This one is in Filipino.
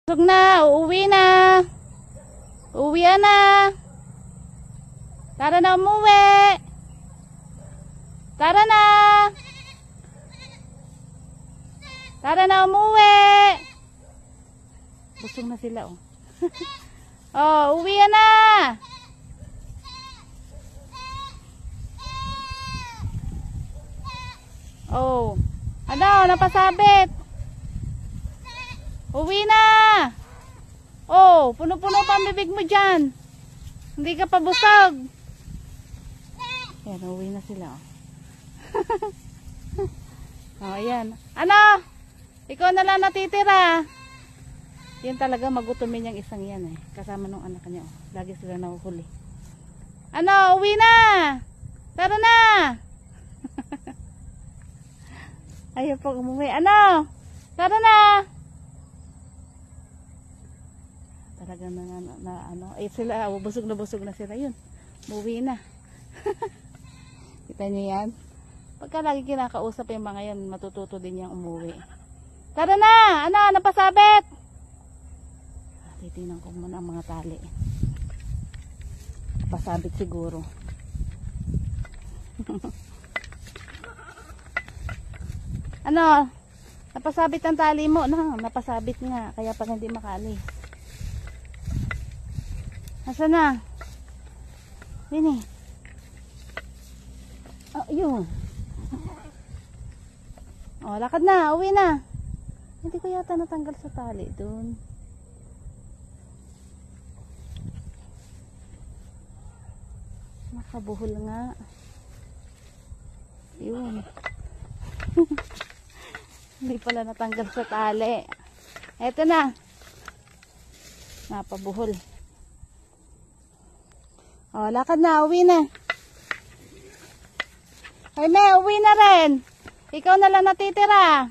Busog na, uuwi na. Uuwi na. Tara na umuwi. Tara na. Tara na umuwi. Busog na sila oh. Oh, uwi na. Oh. Ano, napasabit. Uwi na. Oh, puno-puno pa ang bibig mo dyan. Hindi ka pa busog. Ayan, uwi na sila. Oh, ayan. Ano? Ikaw na lang natitira. Yan talaga magutumin yung isang yan eh. Kasama nung anak niya. Oh. Lagi sila nahuhuli. Ano? Uwi na. Tara na. Ayaw pa umuwi. Ano? Tara na. Talaga na ano. Eh sila, busog na sila yun. Umuwi na. Kita niyo yan? Pagka lagi kinakausap yung mga yan, matututo din yung umuwi. Tara na! Ano? Napasabit! Titingnan ko muna ang mga tali. Napasabit siguro. Ano? Napasabit ang tali mo. No, napasabit nga. Kaya pag hindi makali. Nasaan na? Dini. Oh, yun. Oh, lakad na. Uwi na. Hindi ko yata natanggal sa tali dun. Nakabuhol nga. Yun. Hindi pala natanggal sa tali. Eto na. Napabuhol. Oh, lakad na. Uwi na. Ay, me, uwi na rin. Ikaw na lang natitira.